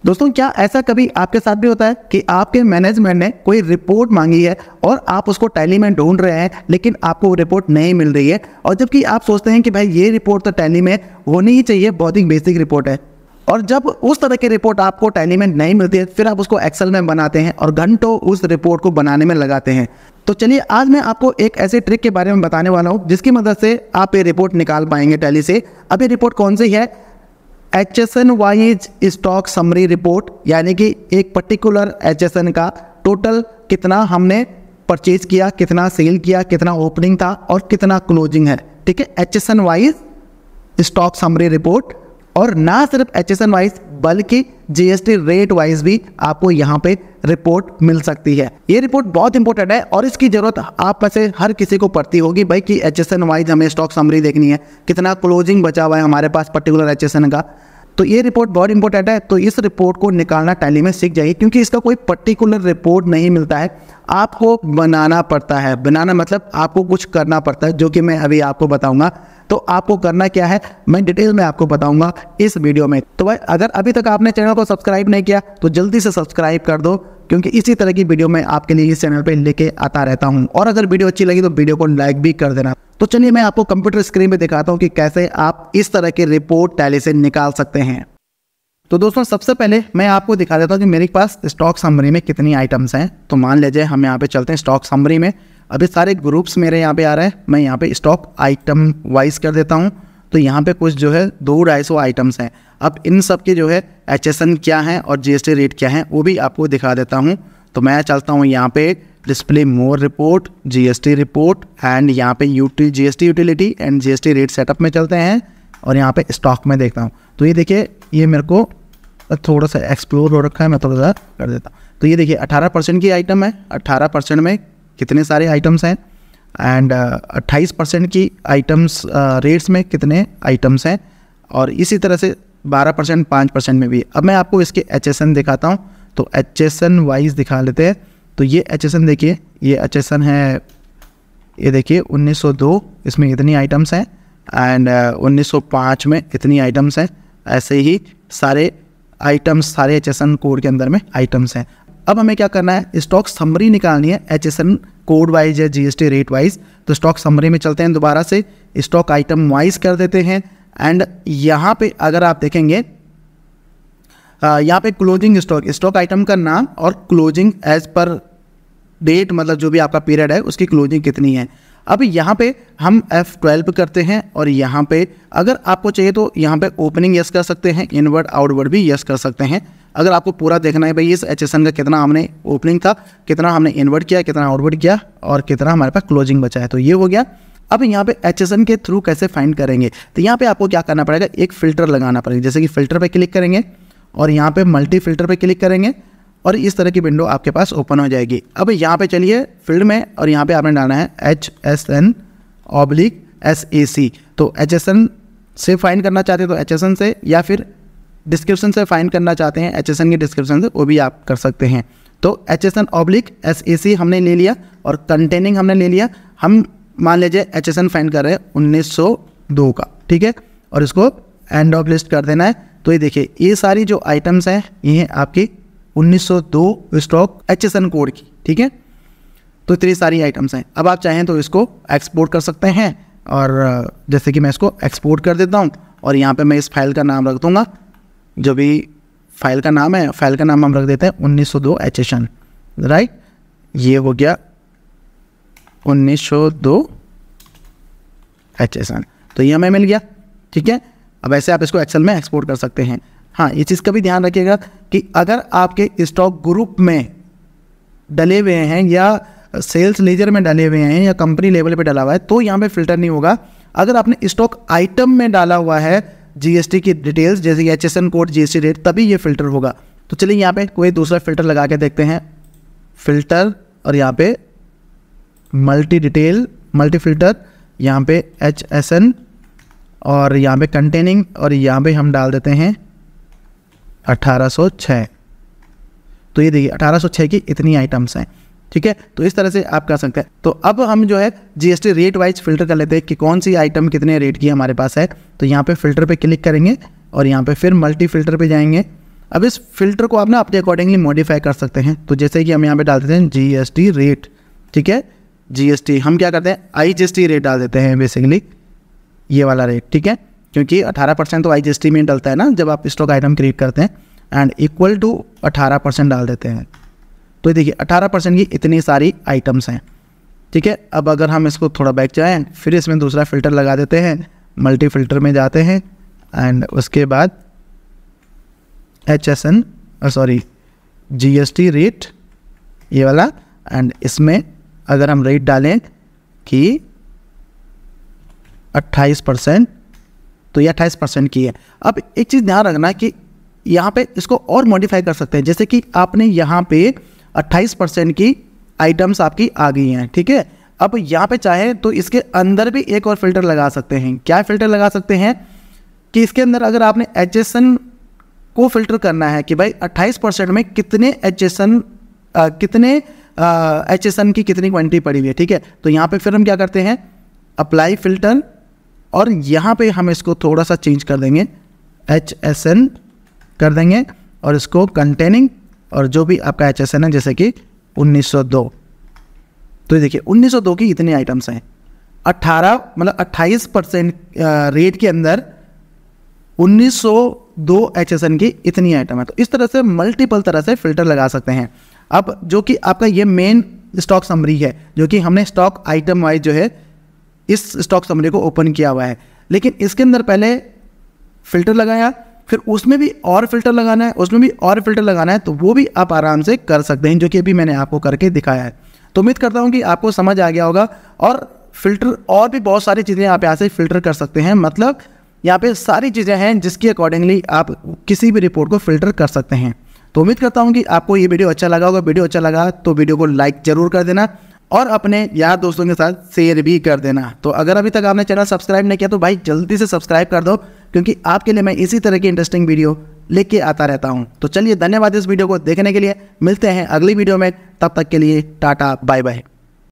दोस्तों, क्या ऐसा कभी आपके साथ भी होता है कि आपके मैनेजमेंट ने कोई रिपोर्ट मांगी है और आप उसको टैली में ढूंढ रहे हैं, लेकिन आपको वो रिपोर्ट नहीं मिल रही है, और जबकि आप सोचते हैं कि भाई ये रिपोर्ट तो टैली में होनी ही चाहिए, बहुत ही बेसिक रिपोर्ट है, और जब उस तरह की रिपोर्ट आपको टैली में नहीं मिलती है, फिर आप उसको एक्सेल में बनाते हैं और घंटों उस रिपोर्ट को बनाने में लगाते हैं। तो चलिए आज मैं आपको एक ऐसे ट्रिक के बारे में बताने वाला हूँ जिसकी मदद से आप ये रिपोर्ट निकाल पाएंगे टैली से। अब ये रिपोर्ट कौन सी है? HSN wise stock summary report, यानी कि एक पर्टिकुलर HSN का टोटल कितना हमने परचेज किया, कितना सेल किया, कितना ओपनिंग था और कितना क्लोजिंग है। ठीक है, HSN wise stock summary report. और ना सिर्फ HSN वाइज बल्कि GST रेट वाइज भी आपको यहाँ पे रिपोर्ट मिल सकती है। ये रिपोर्ट बहुत इंपॉर्टेंट है और इसकी ज़रूरत आप में से हर किसी को पड़ती होगी भाई कि HSN वाइज हमें स्टॉक समरी देखनी है, कितना क्लोजिंग बचा हुआ है हमारे पास पर्टिकुलर HSN का। तो ये रिपोर्ट बहुत इंपॉर्टेंट है, तो इस रिपोर्ट को निकालना टैली में सीख जाइए, क्योंकि इसका कोई पर्टिकुलर रिपोर्ट नहीं मिलता है, आपको बनाना पड़ता है। बनाना मतलब आपको कुछ करना पड़ता है, जो कि मैं अभी आपको बताऊंगा। तो आपको करना क्या है मैं डिटेल में आपको बताऊंगा इस वीडियो में। तो भाई अगर अभी तक आपने चैनल को सब्सक्राइब नहीं किया तो जल्दी से सब्सक्राइब कर दो, क्योंकि इसी तरह की वीडियो मैं आपके लिए इस चैनल पे लेके आता रहता हूं। और अगर वीडियो अच्छी लगी तो वीडियो को लाइक भी कर देना। तो चलिए मैं आपको कंप्यूटर स्क्रीन पे दिखाता हूं कि कैसे आप इस तरह की रिपोर्ट टैली से निकाल सकते हैं। तो दोस्तों, सबसे पहले मैं आपको दिखा देता हूं कि मेरे पास स्टॉक समरी में कितनी आइटम्स हैं। तो मान लीजिए हम यहाँ पे चलते हैं स्टॉक समरी में। अभी सारे ग्रुप्स मेरे यहाँ पे आ रहे हैं, मैं यहाँ पे स्टॉक आइटम वाइज कर देता हूँ। तो यहाँ पे कुछ जो है 200-250 आइटम्स हैं। अब इन सब के जो है HSN क्या है और GST रेट क्या है वो भी आपको दिखा देता हूँ। तो मैं चलता हूँ यहाँ पे display more report, GST report and यहाँ पे GST utility and GST rate setup में चलते हैं और यहाँ पे स्टॉक में देखता हूँ। तो ये देखिए, ये मेरे को थोड़ा सा एक्सप्लोर हो रखा है, मैं थोड़ा सा कर देता हूँ। तो ये देखिए 18% की आइटम है। 18% में कितने सारे आइटम्स हैं एंड 28% की आइटम्स रेट्स में कितने आइटम्स हैं, और इसी तरह से 12%, 5% में भी। अब मैं आपको इसके HSN दिखाता हूँ। तो HSN वाइज दिखा लेते हैं। तो ये HSN देखिए, ये HSN है, ये देखिए 1902, इसमें इतनी आइटम्स हैं एंड 1905 में इतनी आइटम्स हैं। ऐसे ही सारे आइटम्स सारे HSN कोड के अंदर में आइटम्स हैं। अब हमें क्या करना है, स्टॉक समरी निकालनी है HSN कोड वाइज या GST रेट वाइज। तो स्टॉक समरी में चलते हैं, दोबारा से स्टॉक आइटम वाइज कर देते हैं एंड यहाँ पे अगर आप देखेंगे यहाँ पे क्लोजिंग स्टॉक आइटम का नाम और क्लोजिंग एज पर डेट, मतलब जो भी आपका पीरियड है उसकी क्लोजिंग कितनी है। अब यहाँ पे हम F12 करते हैं और यहाँ पे अगर आपको चाहिए तो यहाँ पे ओपनिंग यस कर सकते हैं, इनवर्ड आउटवर्ड भी यस कर सकते हैं। अगर आपको पूरा देखना है भाई इस HSN का कितना हमने ओपनिंग था, कितना हमने इनवर्ड किया, कितना आउटवर्ड किया और कितना हमारे पास क्लोजिंग बचा है, तो ये हो गया। अब यहाँ पे HSN के थ्रू कैसे फाइंड करेंगे, तो यहाँ पे आपको क्या करना पड़ेगा, एक फ़िल्टर लगाना पड़ेगा। जैसे कि फ़िल्टर पे क्लिक करेंगे और यहाँ पे मल्टी फ़िल्टर पे क्लिक करेंगे और इस तरह की विंडो आपके पास ओपन हो जाएगी। अब यहाँ पे चलिए फील्ड में और यहाँ पे आपने डालना है HSN/SAC। तो HSN से फाइंड करना चाहते हैं तो HSN से, या फिर डिस्क्रिप्शन से फाइंड करना चाहते हैं HSN की डिस्क्रिप्शन से, वो भी आप कर सकते हैं। तो HSN/SAC हमने ले लिया और कंटेनिंग हमने ले लिया। हम मान लीजिए HSN फाइंड कर रहे हैं 1902 का, ठीक है, और इसको एंड ऑफ लिस्ट कर देना है। तो ये देखिए, ये सारी जो आइटम्स हैं ये हैं आपकी 1902 स्टॉक HSN कोड की, ठीक है। तो इतनी सारी आइटम्स हैं। अब आप चाहें तो इसको एक्सपोर्ट कर सकते हैं, और जैसे कि मैं इसको एक्सपोर्ट कर देता हूँ और यहाँ पे मैं इस फाइल का नाम रख दूँगा, जो भी फाइल का नाम है, फाइल का नाम हम रख देते हैं 1902 HSN, राइट। ये हो गया 1902 HSN। तो ये हमें मिल गया, ठीक है। अब ऐसे आप इसको एक्सेल में एक्सपोर्ट कर सकते हैं। हाँ, ये चीज़ का भी ध्यान रखिएगा कि अगर आपके स्टॉक ग्रुप में डले हुए हैं या सेल्स लेजर में डले हुए हैं या कंपनी लेवल पे डला हुआ है तो यहाँ पे फिल्टर नहीं होगा। अगर आपने स्टॉक आइटम में डाला हुआ है GST की डिटेल्स, जैसे कि HSN कोड, GST रेट, तभी ये फिल्टर होगा। तो चलिए यहाँ पे कोई दूसरा फिल्टर लगा के देखते हैं। फिल्टर और यहाँ पे मल्टी डिटेल, मल्टी फिल्टर, यहाँ पे HSN और यहाँ पे कंटेनिंग, और यहाँ पे हम डाल देते हैं 1806। तो ये देखिए 1806 की इतनी आइटम्स हैं, ठीक है। तो इस तरह से आप कर सकते हैं। तो अब हम जो है GST रेट वाइज फिल्टर कर लेते हैं कि कौन सी आइटम कितने रेट की हमारे पास है। तो यहाँ पे फिल्टर पे क्लिक करेंगे और यहाँ पे फिर मल्टी फिल्टर पे जाएंगे। अब इस फिल्टर को आप ना अपने अकॉर्डिंगली मॉडिफाई कर सकते हैं। तो जैसे कि हम यहाँ पे डाल देते हैं GST रेट, ठीक है, GST हम क्या करते हैं IGST रेट डाल देते हैं, बेसिकली ये वाला रेट, ठीक है, क्योंकि 18% तो IGST में डलता है ना जब आप स्टॉक आइटम क्रिएट करते हैं, एंड इक्वल टू 18% डाल देते हैं। तो देखिए 18% की इतनी सारी आइटम्स हैं, ठीक है। अब अगर हम इसको थोड़ा बैक जाएँ, फिर इसमें दूसरा फिल्टर लगा देते हैं, मल्टी फिल्टर में जाते हैं, एंड उसके बाद HSN GST रेट ये वाला, एंड इसमें अगर हम रेट डालें कि 28%, तो ये 28% की है। अब एक चीज़ ध्यान रखना कि यहाँ पे इसको और मॉडिफाई कर सकते हैं, जैसे कि आपने यहाँ पे 28% की आइटम्स आपकी आ गई हैं, ठीक है। अब यहाँ पे चाहे तो इसके अंदर भी एक और फिल्टर लगा सकते हैं। क्या फिल्टर लगा सकते हैं कि इसके अंदर अगर आपने HSN को फिल्टर करना है कि भाई 28% में कितने HSN की कितनी क्वांटिटी पड़ी हुई है, ठीक है। तो यहाँ पे फिर हम क्या करते हैं, अप्लाई फिल्टर, और यहाँ पे हम इसको थोड़ा सा चेंज कर देंगे, HSN कर देंगे, और इसको कंटेनिंग, और जो भी आपका HSN है जैसे कि 1902। तो देखिए 1902 की इतनी आइटम्स हैं, 28% रेट के अंदर 1902 HSN की इतनी आइटम है। तो इस तरह से मल्टीपल तरह से फिल्टर लगा सकते हैं। अब जो कि आपका ये मेन स्टॉक समरी है, जो कि हमने स्टॉक आइटम वाइज जो है इस स्टॉक समरी को ओपन किया हुआ है, लेकिन इसके अंदर पहले फिल्टर लगाया, फिर उसमें भी और फिल्टर लगाना है, उसमें भी और फिल्टर लगाना है, तो वो भी आप आराम से कर सकते हैं, जो कि अभी मैंने आपको करके दिखाया है। तो उम्मीद करता हूँ कि आपको समझ आ गया होगा। और फिल्टर और भी बहुत सारी चीज़ें आप यहाँ से फिल्टर कर सकते हैं, मतलब यहाँ पे सारी चीज़ें हैं जिसके अकॉर्डिंगली आप किसी भी रिपोर्ट को फिल्टर कर सकते हैं। तो उम्मीद करता हूँ कि आपको ये वीडियो अच्छा लगा होगा। वीडियो अच्छा लगा तो वीडियो को लाइक ज़रूर कर देना, और अपने यार दोस्तों के साथ शेयर भी कर देना। तो अगर अभी तक आपने चैनल सब्सक्राइब नहीं किया तो भाई जल्दी से सब्सक्राइब कर दो, क्योंकि आपके लिए मैं इसी तरह की इंटरेस्टिंग वीडियो लेके आता रहता हूं। तो चलिए, धन्यवाद इस वीडियो को देखने के लिए। मिलते हैं अगली वीडियो में, तब तक के लिए टाटा बाय बाय।